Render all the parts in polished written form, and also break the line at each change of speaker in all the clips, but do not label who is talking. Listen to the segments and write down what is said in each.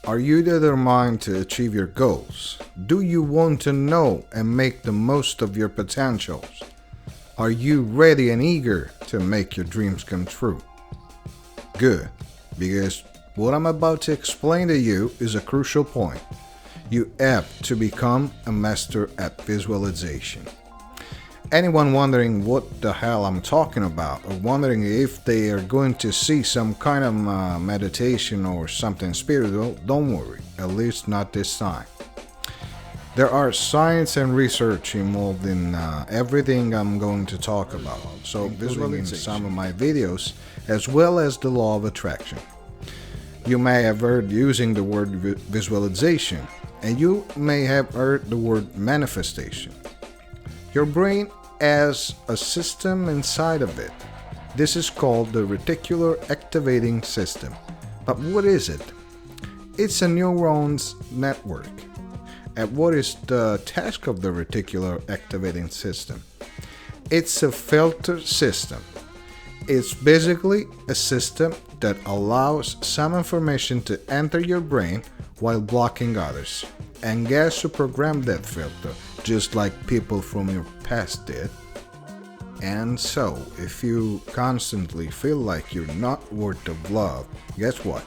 Are you determined to achieve your goals? Do you want to know and make the most of your potentials? Are you ready and eager to make your dreams come true? Good, because what I'm about to explain to you is a crucial point. You have to become a master at visualization. Anyone wondering what the hell I'm talking about, or wondering if they are going to see some kind of meditation or something spiritual, don't worry, at least not this time. There are science and research involved in everything I'm going to talk about, so visually in some of my videos, as well as the law of attraction. You may have heard using the word visualization, and you may have heard the word manifestation. Your brain has a system inside of it. This is called the reticular activating system. But what is it? It's a neurons network. And what is the task of the reticular activating system? It's a filter system. It's basically a system that allows some information to enter your brain while blocking others. And guess who programmed that filter, just like people from your past did? And so, if you constantly feel like you're not worth of love, guess what?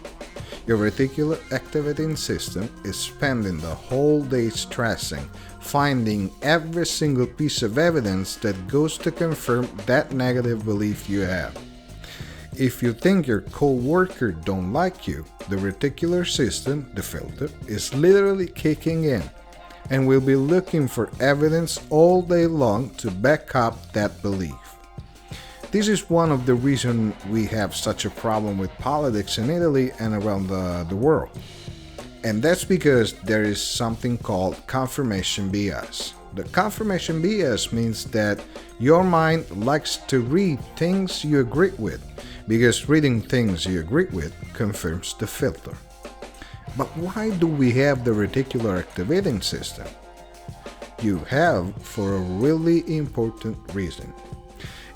Your reticular activating system is spending the whole day stressing, finding every single piece of evidence that goes to confirm that negative belief you have. If you think your co-worker don't like you, the reticular system, the filter, is literally kicking in and will be looking for evidence all day long to back up that belief. This is one of the reasons we have such a problem with politics in Italy and around the world. And that's because there is something called confirmation bias. The confirmation bias means that your mind likes to read things you agree with, because reading things you agree with confirms the filter. But why do we have the reticular activating system? You have for a really important reason.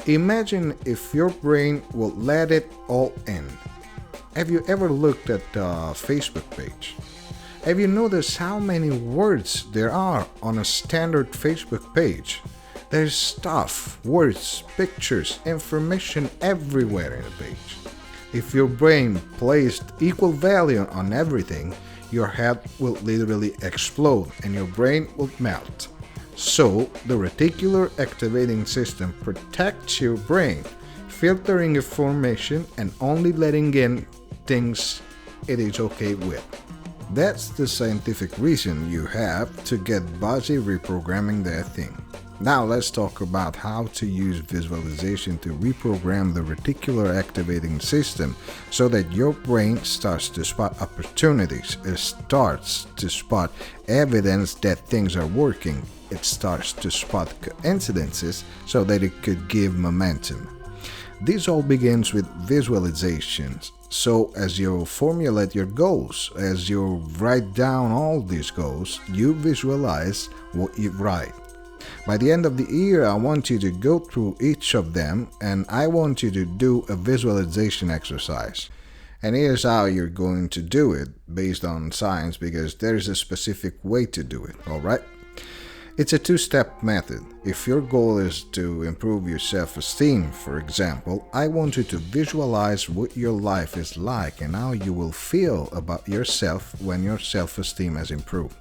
Imagine if your brain will let it all in. Have you ever looked at the Facebook page? Have you noticed how many words there are on a standard Facebook page? There's stuff, words, pictures, information everywhere in the page. If your brain placed equal value on everything, your head will literally explode and your brain will melt. So, the reticular activating system protects your brain, filtering information and only letting in things it is okay with. That's the scientific reason you have to get busy reprogramming that thing. Now let's talk about how to use visualization to reprogram the reticular activating system so that your brain starts to spot opportunities, it starts to spot evidence that things are working, it starts to spot coincidences so that it could give momentum. This all begins with visualizations. So as you formulate your goals, as you write down all these goals, you visualize what you write. By the end of the year, I want you to go through each of them and I want you to do a visualization exercise. And here's how you're going to do it based on science, because there's a specific way to do it, alright? It's a two-step method. If your goal is to improve your self-esteem, for example, I want you to visualize what your life is like and how you will feel about yourself when your self-esteem has improved.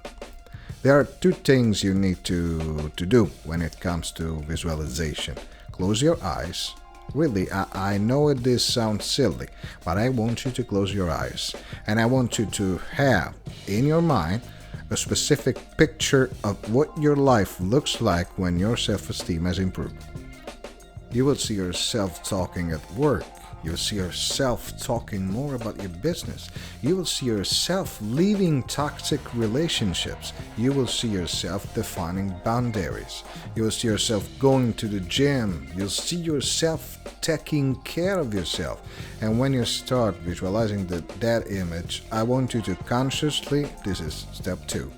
There are two things you need to do when it comes to visualization. Close your eyes. Really, I know this sounds silly, but I want you to close your eyes. And I want you to have in your mind a specific picture of what your life looks like when your self-esteem has improved. You will see yourself talking at work. You'll see yourself talking more about your business. You will see yourself leaving toxic relationships. You will see yourself defining boundaries. You will see yourself going to the gym. You'll see yourself taking care of yourself. And when you start visualizing that image, I want you to consciously, this is step 2,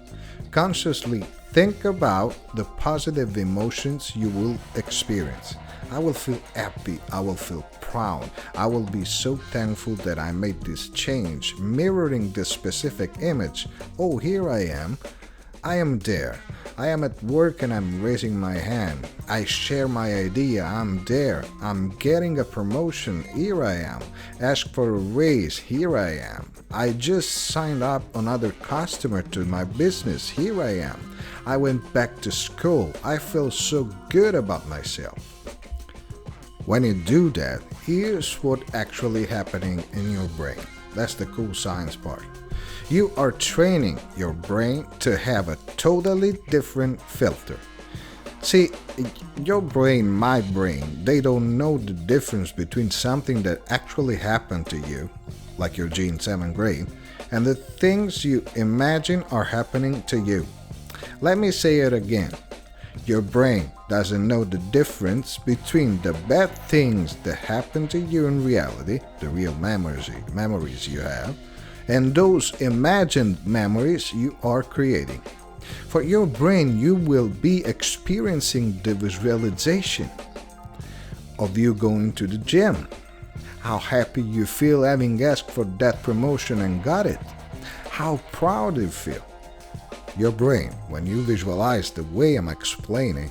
consciously think about the positive emotions you will experience. I will feel happy, I will feel proud, I will be so thankful that I made this change, mirroring this specific image. Oh, here I am there. I am at work and I'm raising my hand. I share my idea. I'm there. I'm getting a promotion. Here I am. Ask for a raise. Here I am. I just signed up another customer to my business. Here I am. I went back to school. I feel so good about myself. When you do that, here's what actually happening in your brain. That's the cool science part. You are training your brain to have a totally different filter. See, your brain, my brain, they don't know the difference between something that actually happened to you, like your G in 7th grade, and the things you imagine are happening to you. Let me say it again. Your brain doesn't know the difference between the bad things that happen to you in reality, the real memories you have, and those imagined memories you are creating. For your brain, you will be experiencing the visualization of you going to the gym, how happy you feel having asked for that promotion and got it, how proud you feel. Your brain, when you visualize the way I'm explaining,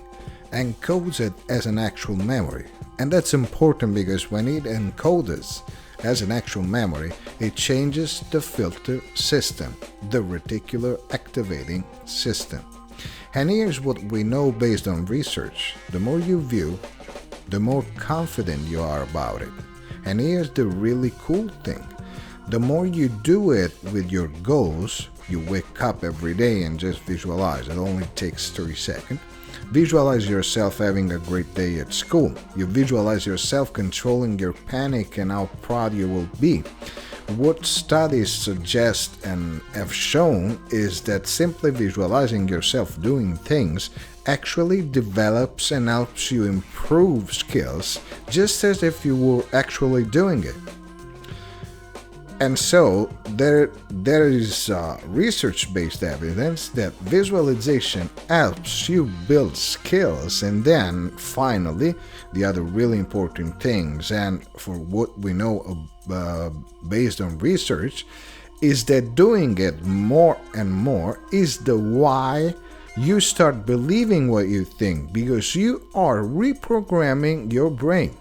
encodes it as an actual memory. And that's important because when it encodes as an actual memory, it changes the filter system, the reticular activating system. And here's what we know based on research. The more you view, the more confident you are about it. And here's the really cool thing. The more you do it with your goals, you wake up every day and just visualize. It only takes 30 seconds. Visualize yourself having a great day at school. You visualize yourself controlling your panic and how proud you will be. What studies suggest and have shown is that simply visualizing yourself doing things actually develops and helps you improve skills just as if you were actually doing it. And so there is research-based evidence that visualization helps you build skills. And then finally, the other really important things, and for what we know based on research, is that doing it more and more is the why you start believing what you think, because you are reprogramming your brain.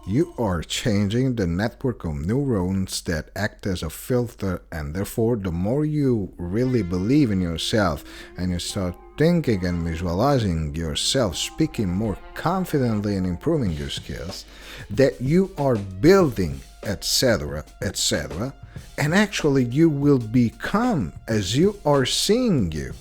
You are changing the network of neurons that act as a filter, and therefore the more you really believe in yourself and you start thinking and visualizing yourself speaking more confidently and improving your skills, that you are building, etc., etc., and actually you will become as you are seeing you.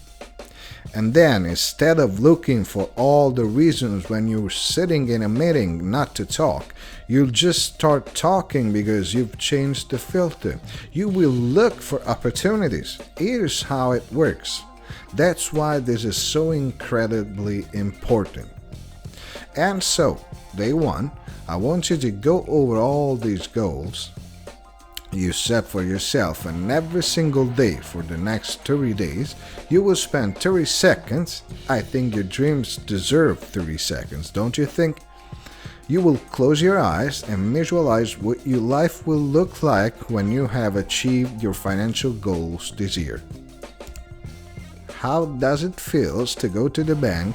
And then, instead of looking for all the reasons when you're sitting in a meeting not to talk, you'll just start talking because you've changed the filter. You will look for opportunities. Here's how it works. That's why this is so incredibly important. And so, day one, I want you to go over all these goals you set for yourself, and every single day for the next 30 days you will spend 30 seconds. I think your dreams deserve 30 seconds, don't you think? You will close your eyes and visualize what your life will look like when you have achieved your financial goals this year. How does it feel to go to the bank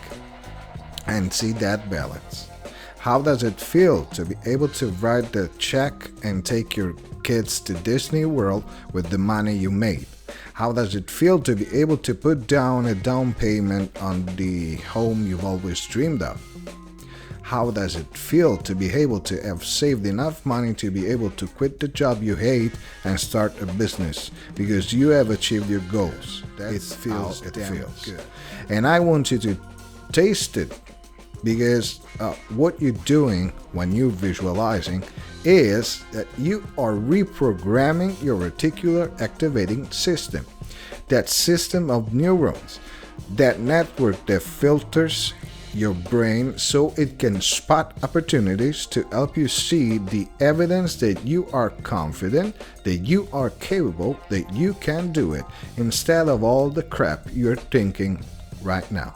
and see that balance? How does it feel to be able to write the check and take your kids to Disney World with the money you made? How does it feel to be able to put down a down payment on the home you've always dreamed of? How does it feel to be able to have saved enough money to be able to quit the job you hate and start a business because you have achieved your goals? It feels good. And I want you to taste it, because what you're doing when you're visualizing is that you are reprogramming your reticular activating system, that system of neurons, that network that filters your brain so it can spot opportunities to help you see the evidence that you are confident, that you are capable, that you can do it, instead of all the crap you're thinking right now.